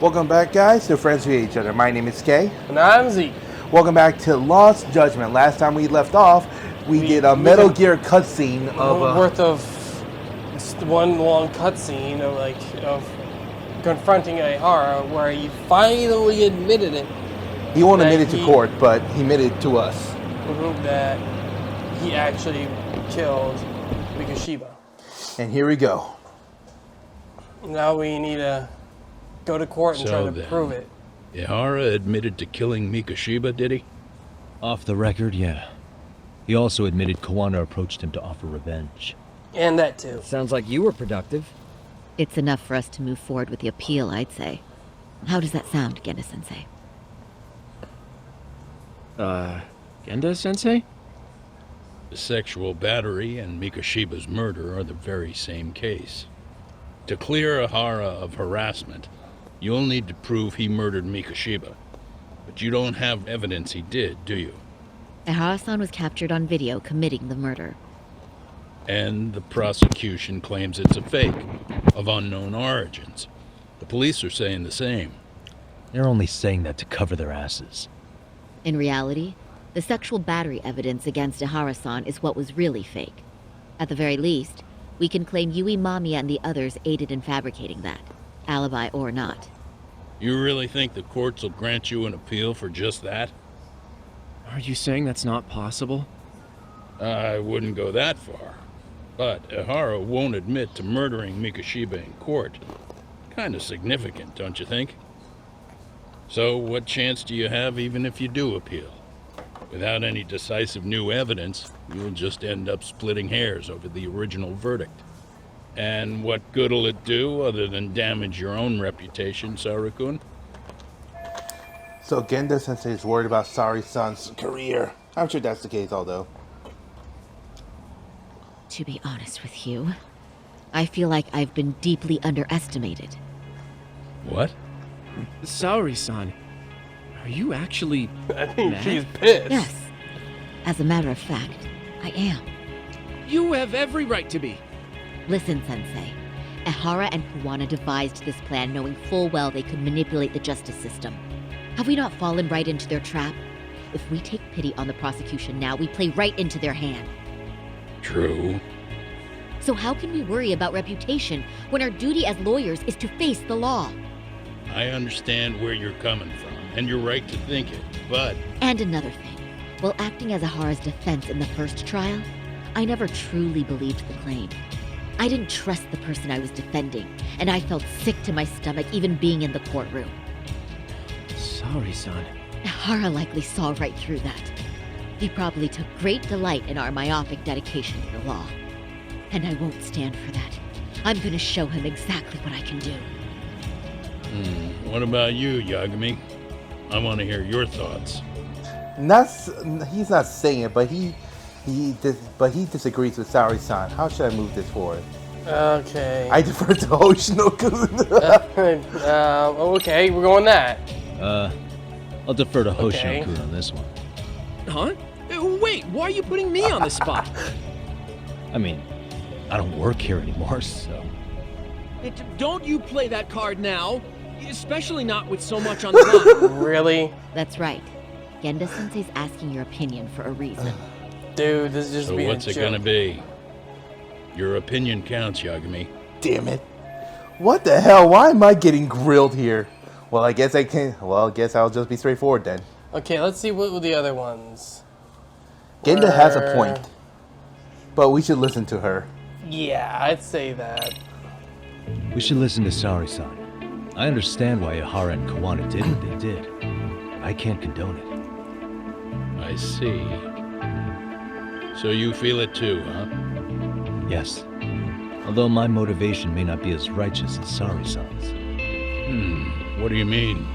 Welcome back, guys, to Friends Who Hate Each Other. My name is Kay. And I'm Zeke. Welcome back to Lost Judgement. Last time we left off, we did a Metal Gear cutscene of worth of one long cutscene of confronting Ihara, where he finally admitted it. He won't admit it to court, but he admitted it to us. That he actually killed Mikoshiba. And here we go. Now we need to go to court and try to prove it. Ihara admitted to killing Mikoshiba, did he? Off the record, yeah. He also admitted Kawana approached him to offer revenge. And that too. Sounds like you were productive. It's enough for us to move forward with the appeal, I'd say. How does that sound, Genda-sensei? Genda-sensei? The sexual battery and Mikoshiba's murder are the very same case. To clear Ihara of harassment, you'll need to prove he murdered Mikoshiba. But you don't have evidence he did, do you? Ihara-san was captured on video committing the murder. And the prosecution claims it's a fake, of unknown origins. The police are saying the same. They're only saying that to cover their asses. In reality, the sexual battery evidence against Ihara-san is what was really fake. At the very least, we can claim Yui Mamiya and the others aided in fabricating that, alibi or not. You really think the courts will grant you an appeal for just that? Are you saying that's not possible? I wouldn't go that far. But Ihara won't admit to murdering Mikoshiba in court. Kinda significant, don't you think? So what chance do you have even if you do appeal? Without any decisive new evidence, you'll just end up splitting hairs over the original verdict. And what good'll it do other than damage your own reputation, Saru-kun? So Genda-sensei is worried about Sari-san's career. I'm sure that's the case, although. To be honest with you, I feel like I've been deeply underestimated. What? Saori-san, are you actually I think mad? she's pissed. Yes. As a matter of fact, I am. You have every right to be. Listen, Sensei. Ihara and Kawana devised this plan knowing full well they could manipulate the justice system. Have we not fallen right into their trap? If we take pity on the prosecution now, we play right into their hand. True. So how can we worry about reputation when our duty as lawyers is to face the law? I understand where you're coming from, and you're right to think it, but... And another thing. While acting as Ihara's defense in the first trial, I never truly believed the claim. I didn't trust the person I was defending, and I felt sick to my stomach even being in the courtroom. Saori-san. Ihara likely saw right through that. He probably took great delight in our myopic dedication to the law. And I won't stand for that. I'm gonna show him exactly what I can do. What about you, Yagami? I want to hear your thoughts. He's not saying it, but he disagrees with Sari-san. How should I move this forward? Okay. I defer to Hoshino-kun. Okay, we're going that. I'll defer to Hoshino-kun on this one. Huh? Wait, why are you putting me on the spot? I mean, I don't work here anymore, so... Don't you play that card now. Especially not with so much on the line. Really? That's right. Genda-sensei's asking your opinion for a reason. Dude, this is just So being what's a it joke. gonna be? Your opinion counts, Yagami. Damn it. What the hell? Why am I getting grilled here? Well, I guess I'll just be straightforward then. Okay, let's see what were the other ones. Genda has a point, but we should listen to her. Yeah, I'd say that. We should listen to Saori-san. I understand why Ihara and Kawana did what they did. I can't condone it. I see. So you feel it too, huh? Yes. Although my motivation may not be as righteous as Saori-san's. What do you mean?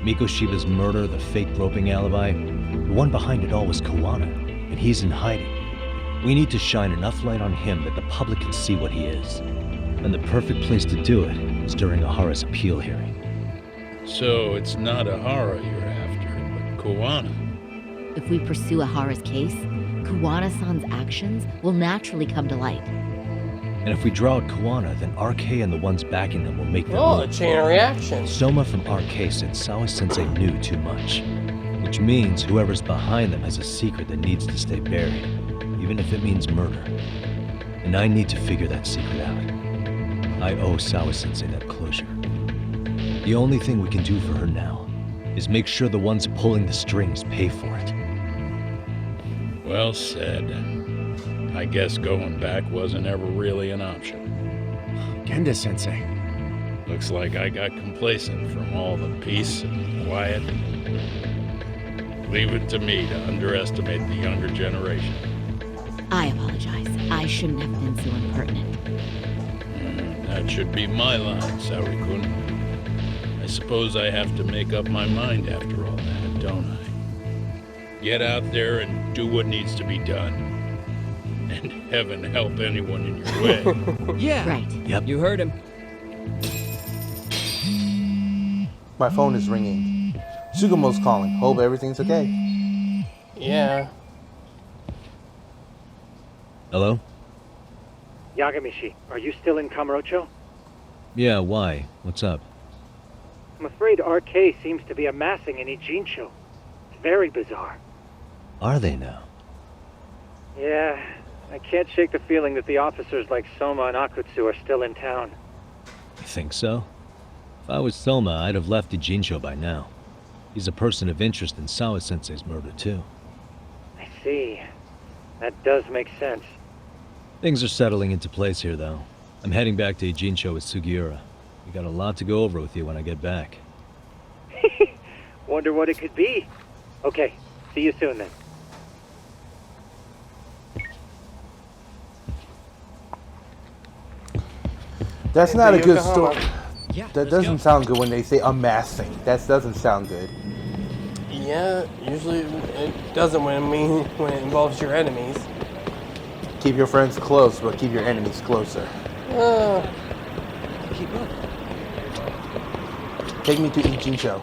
Mikoshiba's murder, the fake roping alibi, the one behind it all was Kawana, and he's in hiding. We need to shine enough light on him that the public can see what he is. And the perfect place to do it is during Ihara's appeal hearing. So it's not Ihara you're after, but Kawana. If we pursue Ihara's case, Kawana-san's actions will naturally come to light. And if we draw out Kawana, then RK and the ones backing them will make their Oh, a move. chain of reaction. Soma from RK said Sawa-sensei knew too much. Which means whoever's behind them has a secret that needs to stay buried, even if it means murder. And I need to figure that secret out. I owe Sawa-sensei that closure. The only thing we can do for her now is make sure the ones pulling the strings pay for it. Well said. I guess going back wasn't ever really an option. Genda-sensei. Looks like I got complacent from all the peace and quiet. Leave it to me to underestimate the younger generation. I apologize. I shouldn't have been so impertinent. That should be my line, Saori-kun. I suppose I have to make up my mind after all that, don't I? Get out there and do what needs to be done. And heaven help anyone in your way. Yeah. Right. Yep. You heard him. My phone is ringing. Sugumo's calling. Hope everything's okay. Yeah. Hello? Yagami-shi, are you still in Kamurocho? Yeah, why? What's up? I'm afraid RK seems to be amassing in Ijincho. It's very bizarre. Are they now? Yeah, I can't shake the feeling that the officers like Soma and Akutsu are still in town. You think so? If I was Soma, I'd have left Ijincho by now. He's a person of interest in Sawa-sensei's murder, too. I see. That does make sense. Things are settling into place here, though. I'm heading back to Ijincho with Sugiura. We got a lot to go over with you when I get back. Wonder what it could be. Okay, see you soon then. That's not a good Yokohama. story. Yeah. That doesn't sound good when they say amassing. That doesn't sound good. Yeah, usually it doesn't when it involves your enemies. Keep your friends close, but keep your enemies closer. Keep up. Take me to Ijincho.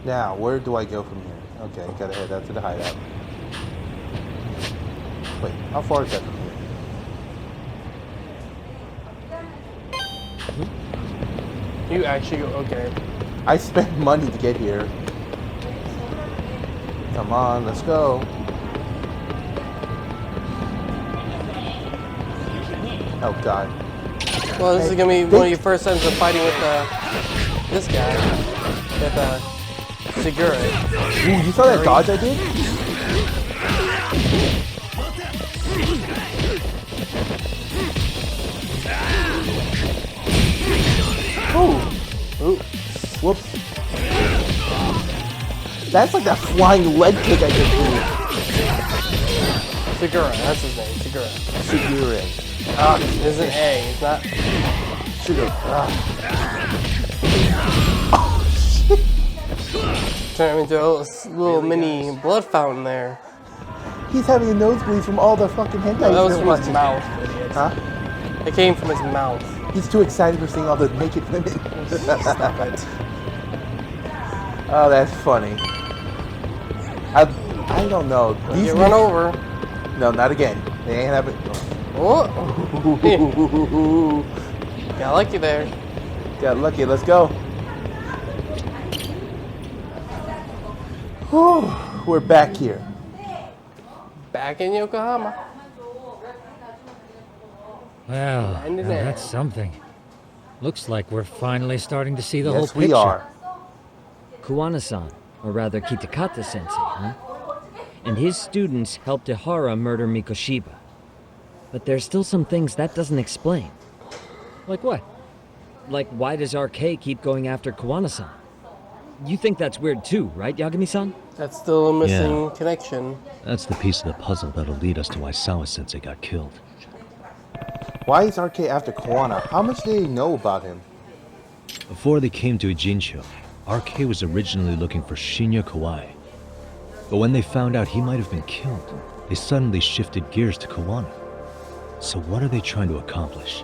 Now, where do I go from here? Okay, gotta head out to the hideout. Wait, how far is that from here? You actually go, okay. I spent money to get here. Come on, let's go. Oh god. Well, this is gonna be one of your first times of fighting with this guy, with Segura. Ooh, you saw that dodge I did? Ooh. Ooh. Whoops. That's like that flying leg kick I just did. Segura, that's his name, Segura. Segura. Ah, there's an A, it's not. Sugar. Ah. Turn him into a little mini blood fountain there. He's having a nosebleed from all the fucking hentai. No, that was he's from been his watching. mouth, idiot. Huh? It came from his mouth. He's too excited for seeing all the naked women. Stop it. Oh, that's funny. I don't know. These Get run over. No, not again. They ain't having. Oh! Got lucky there. Got lucky. Let's go. Whew, we're back here. Back in Yokohama. Well, And now that's something. Looks like we're finally starting to see the whole Yes, picture. we are. Kuwana-san, or rather Kitakata-sensei, huh? And his students helped Ihara murder Mikoshiba. But there's still some things that doesn't explain. Like what? Like, why does RK keep going after Kuwana-san? You think that's weird too, right, Yagami-san? That's still a missing Yeah. connection. That's the piece of the puzzle that'll lead us to why Sawa-sensei got killed. Why is RK after Kawana? How much did they know about him? Before they came to Ijincho, RK was originally looking for Shinya Kawai. But when they found out he might have been killed, they suddenly shifted gears to Kawana. So what are they trying to accomplish?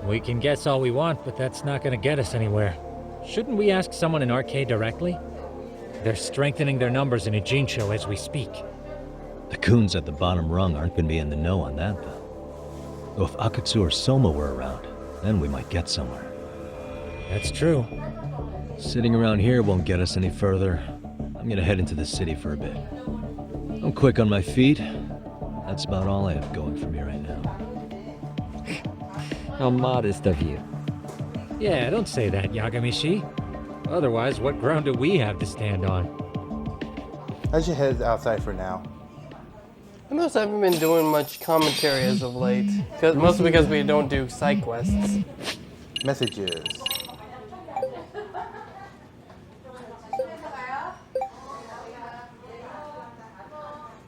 We can guess all we want, but that's not gonna get us anywhere. Shouldn't we ask someone in Arcade directly? They're strengthening their numbers in Ijincho as we speak. The goons at the bottom rung aren't going to be in the know on that, though. Though if Akutsu or Soma were around, then we might get somewhere. That's true. Sitting around here won't get us any further. I'm gonna head into the city for a bit. I'm quick on my feet. That's about all I have going for me right now. How modest of you. Yeah, don't say that, Yagami-shi. Otherwise, what ground do we have to stand on? I should head outside for now. I noticed I haven't been doing much commentary as of late. Mostly because we don't do side quests. Messages.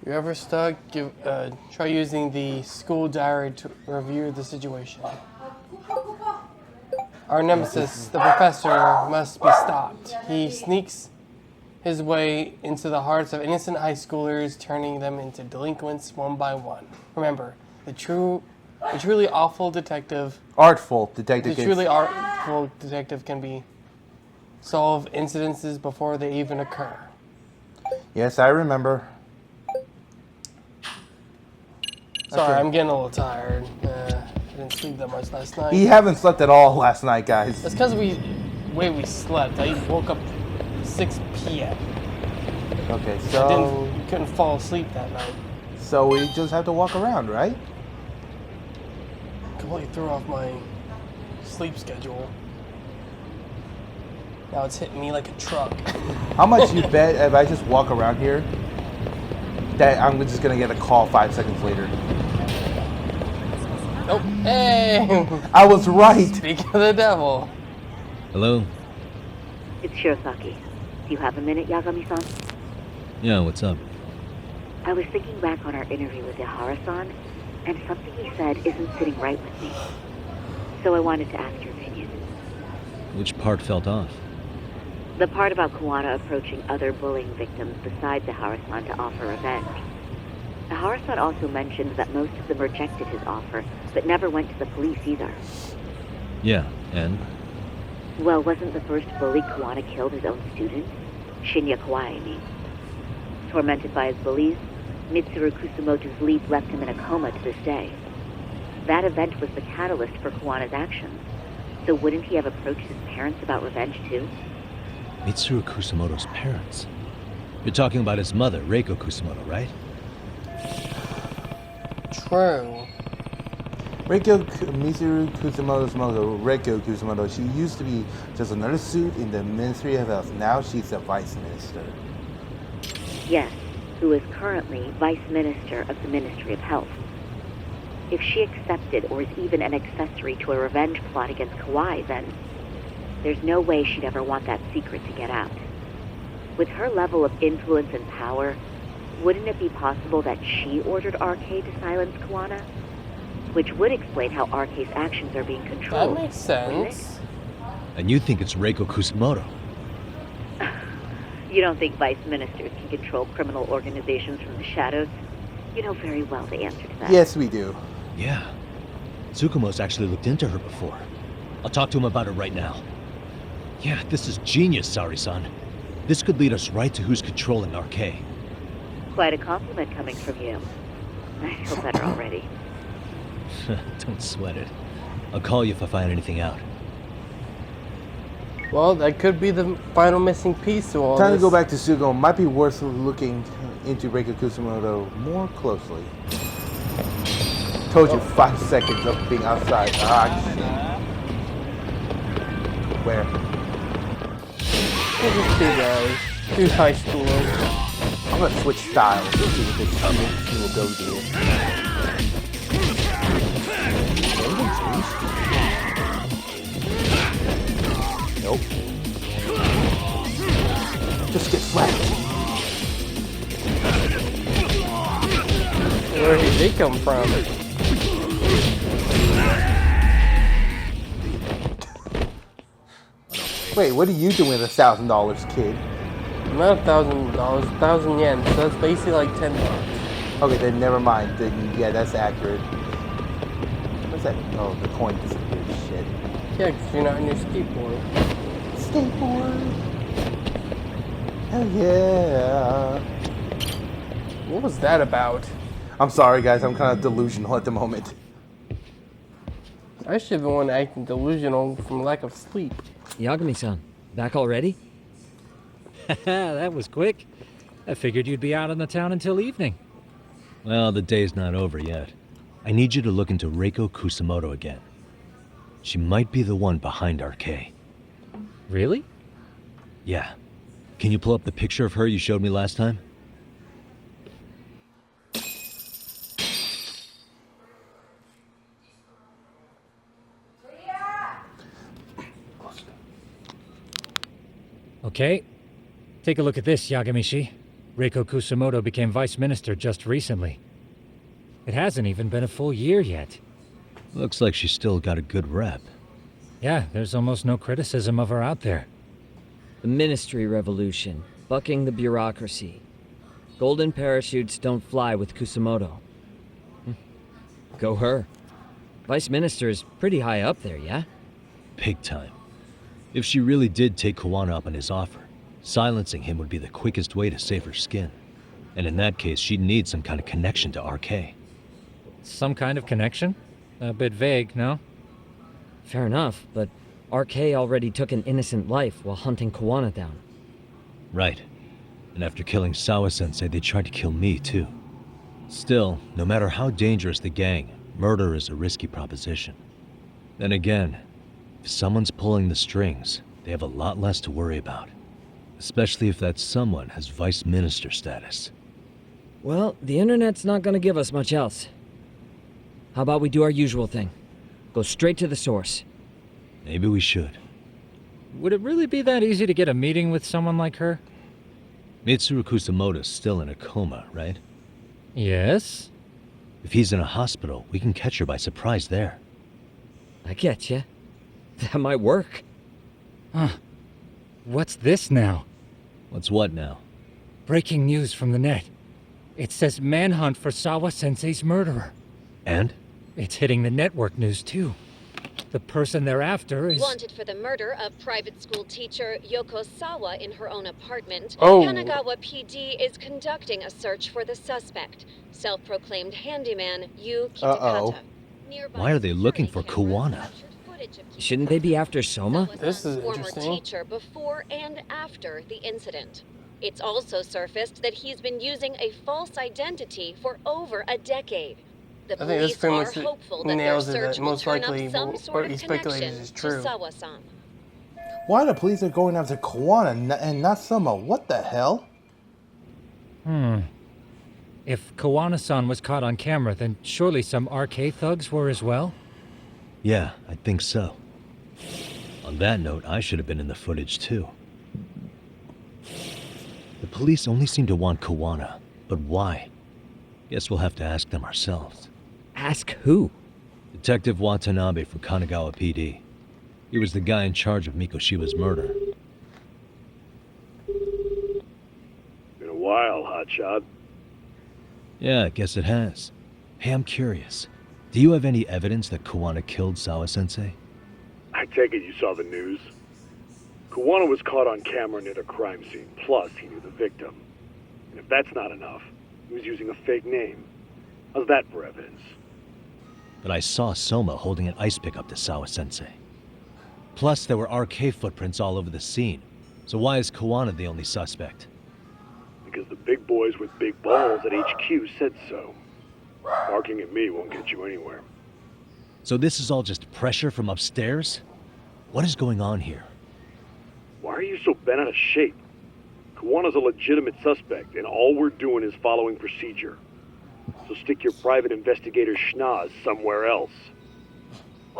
You ever stuck? Try using the school diary to review the situation. Our nemesis, the professor, must be stopped. He sneaks his way into the hearts of innocent high schoolers, turning them into delinquents one by one. Remember, the truly awful detective. Artful detective. The truly artful detective can solve incidences before they even occur. Yes, I remember. Sorry, I'm getting a little tired. I didn't sleep that much last night. You haven't slept at all last night, guys. That's because we slept. I woke up 6 p.m. Okay, so Couldn't fall asleep that night. So we just have to walk around, right? Completely threw off my sleep schedule. Now it's hitting me like a truck. How much you bet if I just walk around here that I'm just gonna get a call 5 seconds later? Oh, hey! I was right. Speak of the devil. Hello? It's Shirosaki. Do you have a minute, Yagami-san? Yeah, what's up? I was thinking back on our interview with Ihara-san, and something he said isn't sitting right with me. So I wanted to ask your opinion. Which part felt off? The part about Kuwana approaching other bullying victims besides Ihara-san to offer revenge. Ihara-san also mentioned that most of them rejected his offer, but never went to the police either. Yeah, and? Well, wasn't the first bully Kuwana killed his own student? Shinya Kawai, I mean. Tormented by his bullies, Mitsuru Kusumoto's leap left him in a coma to this day. That event was the catalyst for Kuwana's actions, so wouldn't he have approached his parents about revenge too? Mitsuru Kusumoto's parents? You're talking about his mother, Reiko Kusumoto, right? True. Mitsuru Kusumoto's mother, Reiko Kusumoto, she used to be just another suit in the Ministry of Health. Now she's the Vice Minister. Yes, who is currently Vice Minister of the Ministry of Health. If she accepted or is even an accessory to a revenge plot against Kawai, then there's no way she'd ever want that secret to get out. With her level of influence and power, wouldn't it be possible that she ordered RK to silence Kuwana? Which would explain how RK's actions are being controlled. That makes sense. And you think it's Reiko Kusumoto? You don't think vice ministers can control criminal organizations from the shadows? You know very well the answer to that. Yes, we do. Yeah. Tsukumo's actually looked into her before. I'll talk to him about it right now. Yeah, this is genius, Sari-san. This could lead us right to who's controlling RK. Quite a compliment coming from you. I feel better already. Don't sweat it. I'll call you if I find anything out. Well, that could be the final missing piece to all Time this. to go back to Sugo. Might be worth looking into Reiko Kusumoto more closely. Told you 5 seconds of being outside. Ah, shit. Where? Look at two guys, two high schoolers. I'm gonna switch styles. Let's see what this team will go do. Nope. Just get flapped. Where did they come from? Wait, what are you doing with $1,000, kid? Not $1,000, 1,000 yen. So that's basically like $10. Okay, then never mind. Then, yeah, that's accurate. What's that? Oh, the coin disappeared. Shit. Yeah, because you're not on your skateboard. skateboard. Hell yeah. What was that about? I'm sorry, guys. I'm kind of delusional at the moment. I should have been one acting delusional from lack of sleep. Yagami-san, back already? That was quick. I figured you'd be out on the town until evening. Well, the day's not over yet. I need you to look into Reiko Kusamoto again. She might be the one behind RK. Really? Yeah. Can you pull up the picture of her you showed me last time? Okay. Take a look at this, Yagami-shi. Reiko Kusamoto became vice minister just recently. It hasn't even been a full year yet. Looks like she's still got a good rep. Yeah, there's almost no criticism of her out there. The Ministry Revolution, bucking the bureaucracy. Golden parachutes don't fly with Kusamoto. Go her. Vice Minister is pretty high up there, yeah? Big time. If she really did take Kawana up on his offer, silencing him would be the quickest way to save her skin. And in that case, she'd need some kind of connection to RK. Some kind of connection? A bit vague, no? Fair enough, but RK already took an innocent life while hunting Kawana down. Right. And after killing Sawa-sensei, they tried to kill me, too. Still, no matter how dangerous the gang, murder is a risky proposition. Then again, if someone's pulling the strings, they have a lot less to worry about. Especially if that someone has vice minister status. Well, the internet's not gonna give us much else. How about we do our usual thing? Go straight to the source. Maybe we should. Would it really be that easy to get a meeting with someone like her? Mitsuru Kusamoto's still in a coma, right? Yes? If he's in a hospital, we can catch her by surprise there. I get ya. That might work. Huh. What's this now? What's what now? Breaking news from the net. It says manhunt for Sawa-sensei's murderer. And? It's hitting the network news, too. The person they're after is... Wanted for the murder of private school teacher Yoko Sawa in her own apartment, Oh. Kanagawa PD is conducting a search for the suspect, self-proclaimed handyman Yu Uh-oh. Kitakata. Nearby Why are they looking security for cameras Kawana? captured footage of Shouldn't they be after Soma? Sawa-san's This is former interesting. teacher before and after the incident. It's also surfaced that he's been using a false identity for over a decade. The I think this police pretty are much hopeful that their nails it, search that will most turn likely up some what sort he of speculated connection is to true. Sawa-san. Why the police are going after Kawana and not Soma? What the hell? If Kawana-san was caught on camera, then surely some RK thugs were as well? Yeah, I think so. On that note, I should have been in the footage too. The police only seem to want Kawana, but why? Guess we'll have to ask them ourselves. Ask who? Detective Watanabe from Kanagawa PD. He was the guy in charge of Mikoshiba's murder. Been a while, hotshot. Yeah, I guess it has. Hey, I'm curious. Do you have any evidence that Kawana killed Sawa-sensei? I take it you saw the news. Kawana was caught on camera near the crime scene, plus he knew the victim. And if that's not enough, he was using a fake name. How's that for evidence? But I saw Soma holding an ice pick up to Sawa-sensei. Plus, there were RK footprints all over the scene. So why is Kawana the only suspect? Because the big boys with big balls at HQ said so. Barking at me won't get you anywhere. So this is all just pressure from upstairs? What is going on here? Why are you so bent out of shape? Kawana's a legitimate suspect, and all we're doing is following procedure. So stick your private investigator schnoz somewhere else.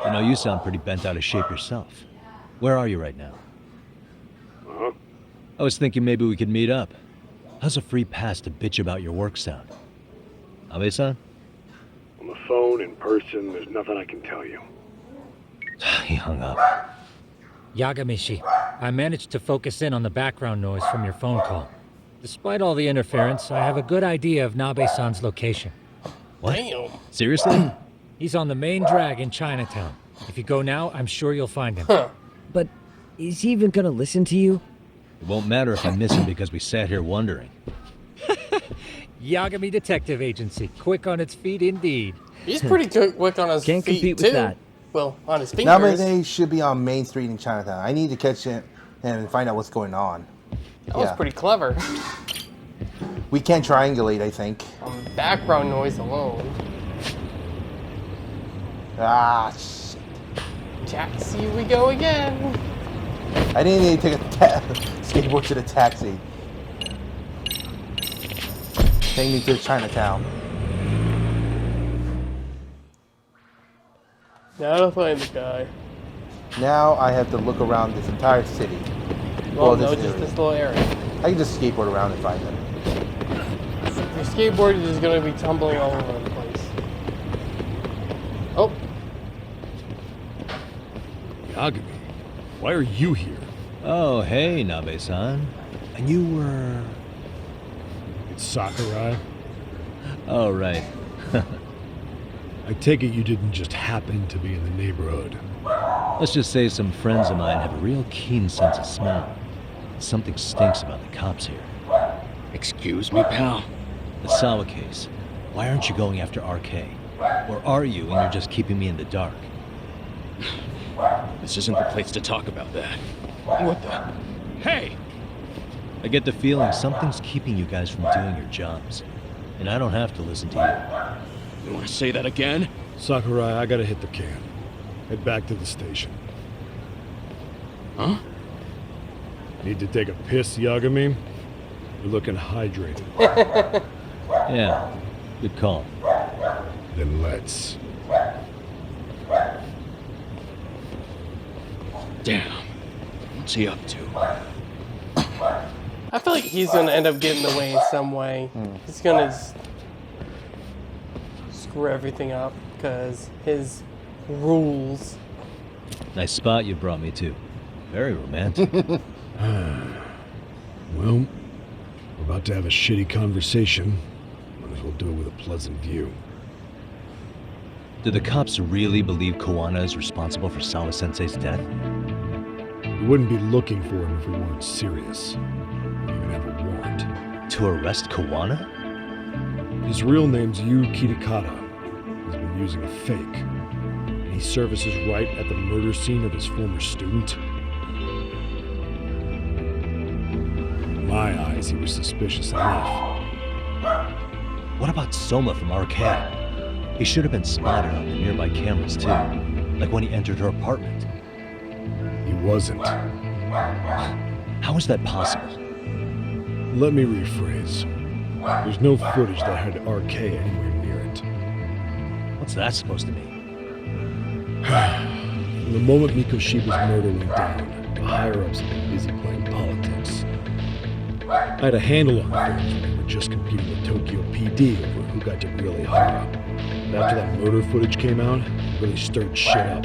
You know, you sound pretty bent out of shape yourself. Where are you right now? Uh-huh. I was thinking maybe we could meet up. How's a free pass to bitch about your work sound? Abe-san? On the phone, in person, there's nothing I can tell you. He hung up. Yagami-shi, I managed to focus in on the background noise from your phone call. Despite all the interference, I have a good idea of Nabe-san's location. What? Damn. Seriously? He's on the main drag in Chinatown. If you go now, I'm sure you'll find him. Huh. But Is he even gonna listen to you? It won't matter if I miss him because we sat here wondering. Yagami Detective Agency, quick on its feet indeed. He's pretty quick on his Can't feet compete too. with that. Well, on his Now fingers. they should be on Main Street in Chinatown. I need to catch it and find out what's going on. That was pretty clever. We can't triangulate, I think. On background noise alone. Ah, shit. Taxi we go again. I didn't need to take a skateboard to the taxi. Take me to Chinatown. Now to find the guy. Now I have to look around this entire city. Well, no, this just area. this little area. I can just skateboard around and find them. Your skateboard is going to be tumbling all over the place. Oh, Yagami, why are you here? Oh, hey, Nabe-san. And you were... It's Sakurai. Oh, right. I take it you didn't just happen to be in the neighborhood. Let's just say some friends of mine have a real keen sense of smell. Something stinks about the cops here. Excuse me, pal. The Sawa case. Why aren't you going after RK? Or are you and you're just keeping me in the dark? This isn't the place to talk about that. What the? Hey! I get the feeling something's keeping you guys from doing your jobs. And I don't have to listen to You want to say that again? Sakurai, I gotta hit the can. Head back to the station. Huh? Need to take a piss, Yagami? You're looking hydrated. you. Yeah, good call. Then let's. Damn. What's he up to? I feel like he's going to end up getting in the way in some way. He's going to screw everything up because his rules. Nice spot you brought me to. Very romantic. Well, we're about to have a shitty conversation. Might as well do it with a pleasant view. Do the cops really believe Koana is responsible for Sawa-sensei's death? We wouldn't be looking for him if we weren't serious. We even have a warrant. To arrest Koana? His real name's Yu Kitakata. He's been using a fake. And he services right at the murder scene of his former student. In my eyes, he was suspicious enough. What about Soma from Arcade? He should have been spotted on the nearby cameras too. Like when he entered her apartment. He wasn't. How is that possible? Let me rephrase. There's no footage that had RK anywhere near it. What's that supposed to mean? From the moment Mikoshiba's murder went down, the higher-ups have been busy playing politics. I had a handle on things when we were just competing with Tokyo PD over who got to grill Ihara. But after that murder footage came out, it really stirred shit up.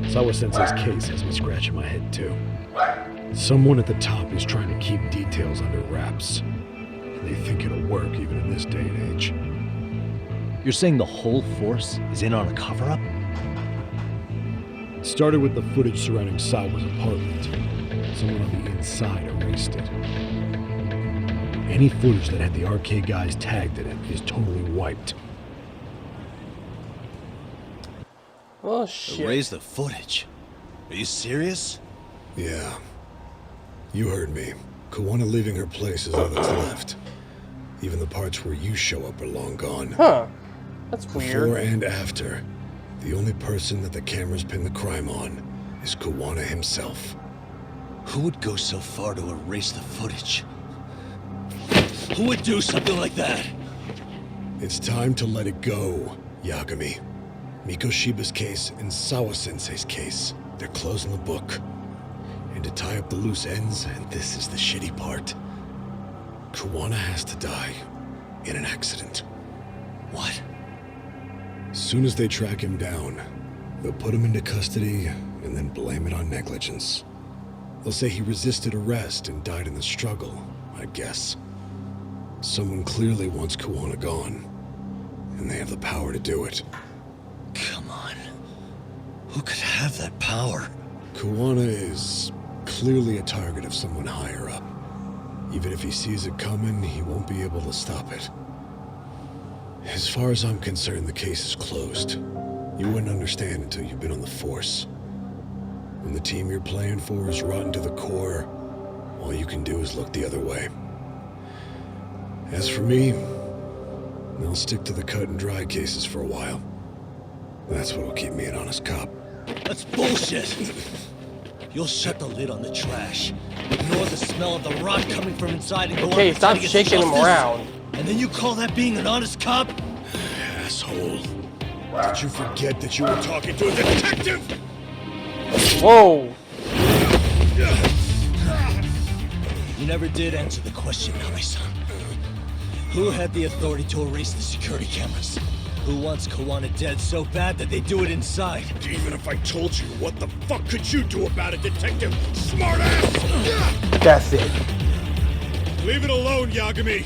Sawa-sensei's case has me scratching my head too. Someone at the top is trying to keep details under wraps. And they think it'll work even in this day and age. You're saying the whole force is in on a cover-up? It started with the footage surrounding Sawa's apartment. Someone on the inside erased it. Any footage that had the RK guys tagged in it is totally wiped. Oh, shit. Erase the footage. Are you serious? Yeah. You heard me. Koana leaving her place is all that's left. Even the parts where you show up are long gone. Huh. That's Before weird. and after, the only person that the cameras pin the crime on is Koana himself. Who would go so far to erase the footage? Who would do something like that? It's time to let it go, Yagami. Mikoshiba's case and Sawa-sensei's case, they're closing the book. And to tie up the loose ends, and this is the shitty part, Koana has to die in an accident. What? As soon as they track him down, they'll put him into custody and then blame it on negligence. They'll say he resisted arrest and died in the struggle, I guess. Someone clearly wants Koana gone, and they have the power to do it. Come on. Who could have that power? Koana is clearly a target of someone higher up. Even if he sees it coming, he won't be able to stop it. As far as I'm concerned, the case is closed. You wouldn't understand until you've been on the force. When the team you're playing for is rotten to the core, all you can do is look the other way. As for me, I'll stick to the cut and dry cases for a while. That's what'll keep me an honest cop. That's bullshit! You'll shut the lid on the trash, ignore the smell of the rot coming from inside, and go Okay, on stop to get shaking him justice? around. And then you call that being an honest cop? Asshole. Did you forget that you were talking to a detective? Whoa! You never did answer the question, Nami-san. Who had the authority to erase the security cameras? Who wants Kawana dead so bad that they do it inside? Even if I told you, what the fuck could you do about it, detective? Smartass! That's it. Leave it alone, Yagami.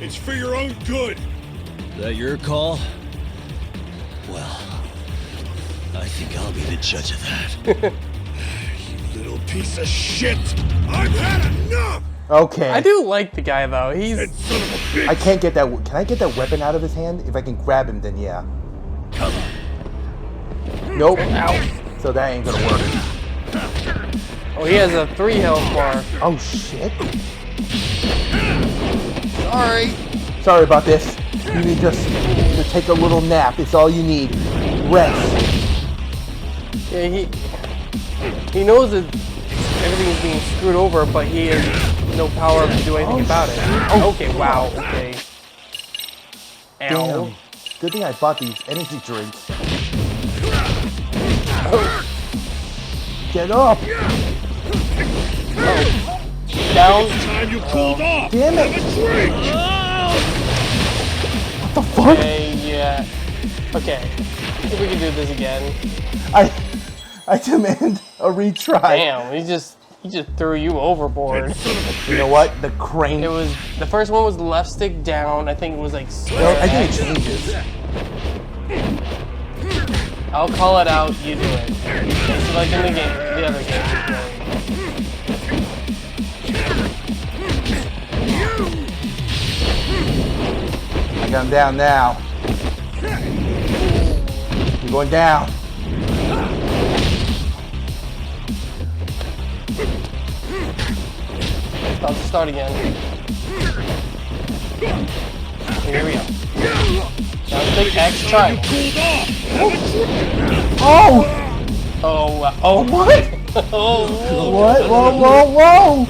It's for your own good. That your call? Well, I think I'll be the judge of that. You little piece of shit! I've had enough! Okay. I do like the guy though. He's. I can't get that. Can I get that weapon out of his hand? If I can grab him, then yeah. Come on. Nope. Ow. So that ain't gonna work. Oh, he has a 3 health bar. Oh shit. Sorry. Sorry about this. You need just to take a little nap. It's all you need. Rest. Yeah, he knows that everything is being screwed over, but he has no power to do anything about it. Okay, wow, okay. Ow. Damn. Good thing I bought these energy drinks. Get up! Down. Time you cooled off! Damn it! Have a drink! What the fuck? Okay, yeah. Okay. I think we can do this again. I demand a retry. Damn, he just threw you overboard. You know what? The crane. It was the first one was left stick down. I think it was like No, I think X. it changes. I'll call it out. You do it. It's like in the game, the other game. I got him down now. You're going down. I'll just start again. Here we go. Now stick X try. Oh! Oh, oh What? oh. What? Whoa, whoa, whoa!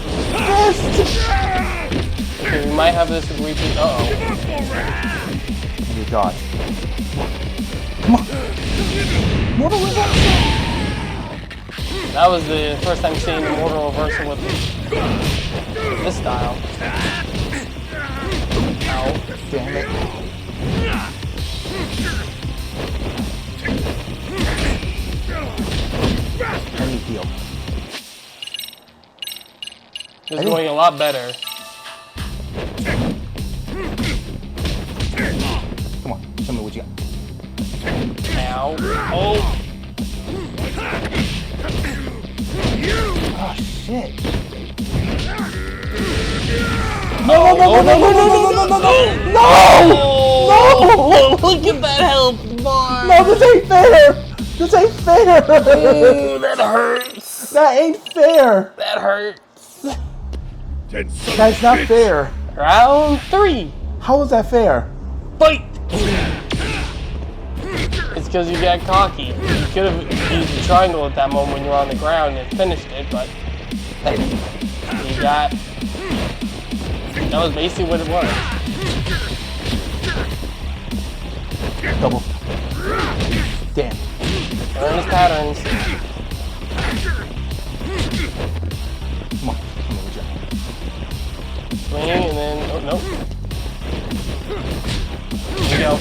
Fist! Okay, we might have this repeat. Uh-oh. You dodge. Come on. Mortal reversal! That was the first time seeing the mortal reversal with this style. Ow. Damn it. I need heal. This is going a lot better. Come on, tell me what you got. Ow. Oh. Oh shit. No, no, no, no, no, no, no, no, no, no, no! Look at that health bar! No, this ain't fair! This ain't fair! Ooh, that hurts! That ain't fair! That hurts! That's not fair. Round 3! How is that fair? Fight! It's because you got cocky. You could have used the triangle at that moment when you were on the ground and finished it, but you got... That was basically what it was. Double. Damn. Learn his patterns. Come on. Come on, Jack. Swing and then... Oh, nope. There you go.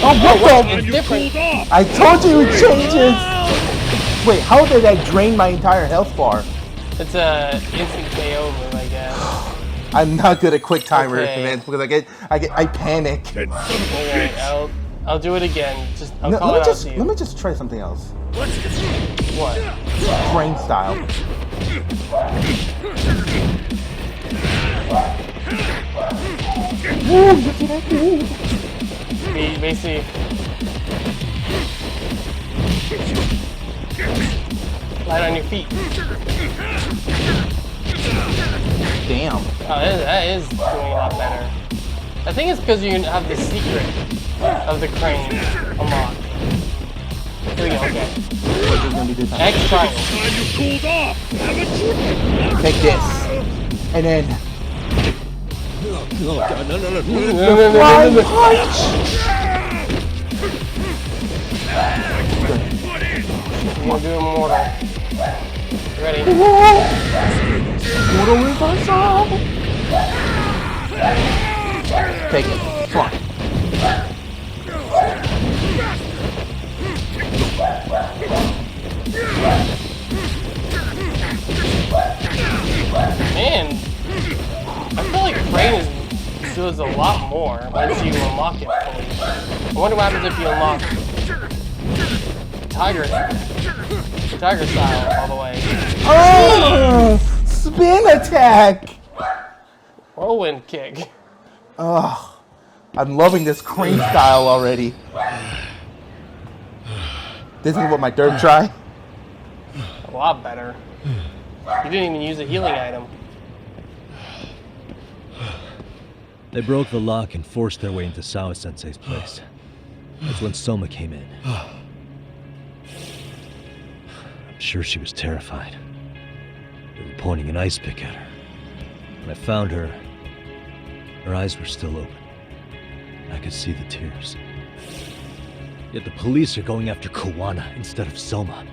Oh, what the? It's different. I told you it changes! Wait, how did I drain my entire health bar? It's a instant KO move, I guess. I'm not good at quick timer, Okay. man, because I panic. Alright, I'll do it again. Just I'll No, call let it me out to you. just try something else. What? Crane style. Basically. Light on your feet. Damn. Oh, that is doing a lot better. I think it's because you have the secret of the crane unlocked. Here we go, okay. What's it gonna be this time? X triangle. You cooled off, haven't you? Take this. And then... Oh, God, no. One punch! I'm gonna do a mortal. Ready? Mortal reversal! Take it. Come on. Man, I feel like crane does a lot more once you unlock it fully. I wonder what happens if you unlock Tiger style all the way. Oh! Spin attack! Whirlwind kick. Ugh. I'm loving this crane style already. This is what my third try? A lot better. You didn't even use a healing item. They broke the lock and forced their way into Sawa-sensei's place. That's when Soma came in. I'm sure she was terrified. They were pointing an ice pick at her. When I found her, her eyes were still open. I could see the tears. Yet the police are going after Kawana instead of Soma.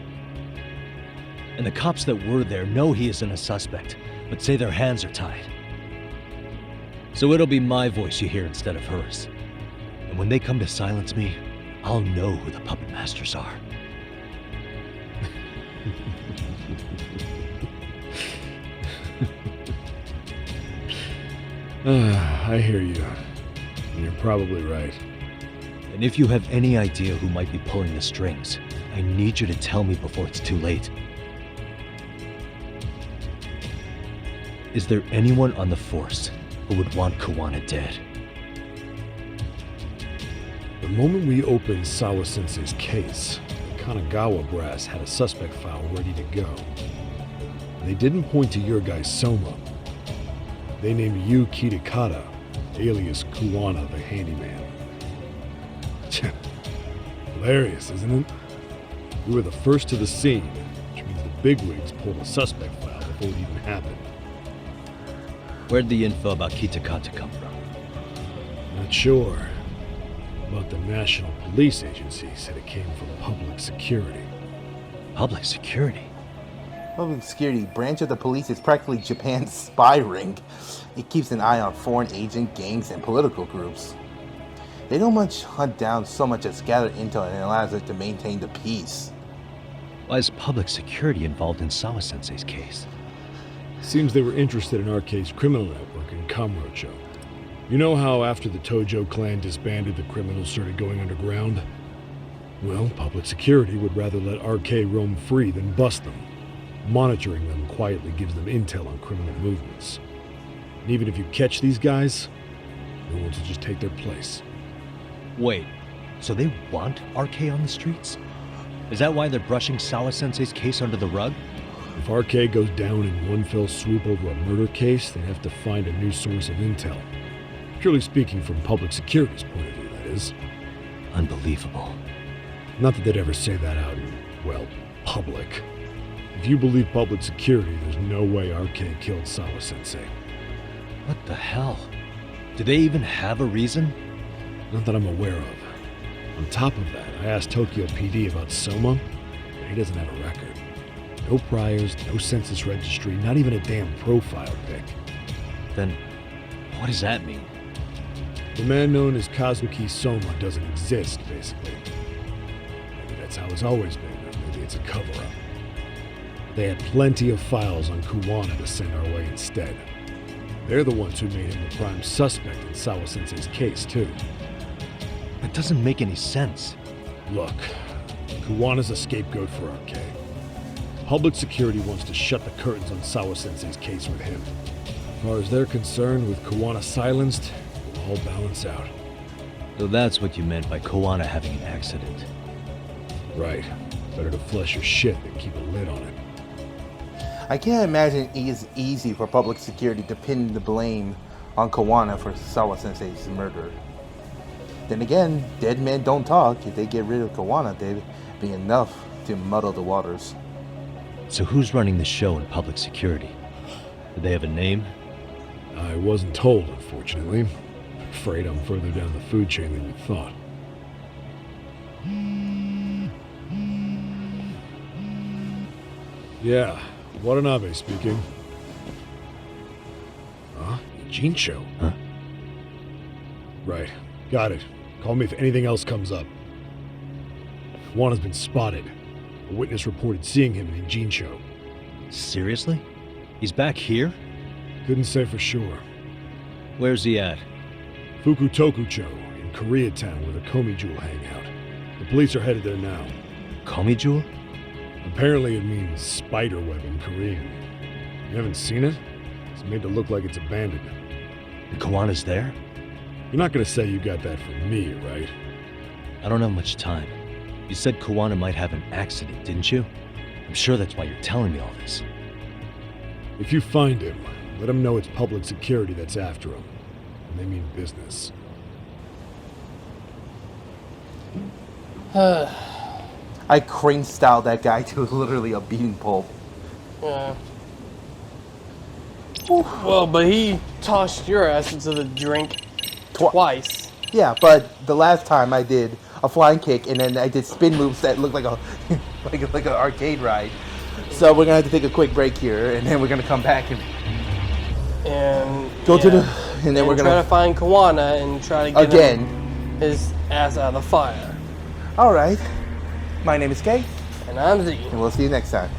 And the cops that were there know he isn't a suspect, but say their hands are tied. So it'll be my voice you hear instead of hers. And when they come to silence me, I'll know who the puppet masters are. I hear you. You're probably right. And if you have any idea who might be pulling the strings, I need you to tell me before it's too late. Is there anyone on the force who would want Kawana dead? The moment we opened Sawa-sensei's case, the Kanagawa brass had a suspect file ready to go. They didn't point to your guy Soma. They named you Kitakata, alias Kawana the handyman. Hilarious, isn't it? You were the first to the scene, which means the bigwigs pulled a suspect file before it even happened. Where'd the info about Kitakata come from? Not sure. But the National Police Agency said it came from public security. Public security? Public security branch of the police is practically Japan's spy ring. It keeps an eye on foreign agent gangs and political groups. They don't much hunt down so much as gather intel and allows it to maintain the peace. Why is public security involved in Sawa-sensei's case? Seems they were interested in RK's criminal network in Kamurocho. You know how after the Tojo clan disbanded, the criminals started going underground? Well, public security would rather let RK roam free than bust them. Monitoring them quietly gives them intel on criminal movements. And even if you catch these guys, no one will just take their place. Wait, so they want RK on the streets? Is that why they're brushing Sawa-sensei's case under the rug? If RK goes down in one fell swoop over a murder case, they have to find a new source of intel. Purely speaking, from public security's point of view, that is. Unbelievable. Not that they'd ever say that out in, well, public. If you believe public security, there's no way RK killed Sawa-sensei. What the hell? Do they even have a reason? Not that I'm aware of. On top of that, I asked Tokyo PD about Soma, but he doesn't have a record. No priors, no census registry, not even a damn profile pic. Then, what does that mean? The man known as Kazuki Soma doesn't exist, basically. Maybe that's how it's always been, or maybe it's a cover-up. They had plenty of files on Kawana to send our way instead. They're the ones who made him the prime suspect in Sawa-sensei's case, too. That doesn't make any sense. Look, Kawana's a scapegoat for RK. Public security wants to shut the curtains on Sawa-sensei's case with him. As far as they're concerned, with Kawana silenced, it'll all balance out. So that's what you meant by Kawana having an accident. Right. Better to flush your shit than keep a lid on it. I can't imagine it is easy for public security to pin the blame on Kawana for Sawa-sensei's murder. Then again, dead men don't talk. If they get rid of Kawana, they'd be enough to muddle the waters. So who's running the show in public security? Do they have a name? I wasn't told, unfortunately. Afraid I'm further down the food chain than you thought. Yeah, Watanabe speaking. Huh? Ijincho? Huh? Right. Got it. Call me if anything else comes up. Juan has been spotted. A witness reported seeing him in Ijincho. Seriously? He's back here? Couldn't say for sure. Where's he at? Fukutokucho, in Koreatown, where the Komi Jewel hang out. The police are headed there now. Komi Jewel? Apparently it means spider web in Korean. You haven't seen it? It's made to look like it's abandoned. And Kawana's there? You're not gonna say you got that from me, right? I don't have much time. You said Kawana might have an accident, didn't you? I'm sure that's why you're telling me all this. If you find him, let him know it's public security that's after him. And they mean business. I crane styled that guy to literally a beating pulp. Yeah. Well, but he tossed your ass into the drink twice. Yeah, but the last time I did a flying kick and then I did spin moves that looked like a like an arcade ride. So we're gonna have to take a quick break here, and then we're gonna come back and go to the and then we're gonna try to find Kawana and try to get again his ass out of the fire. All right. My name is Kay, and I'm Z, and we'll see you next time.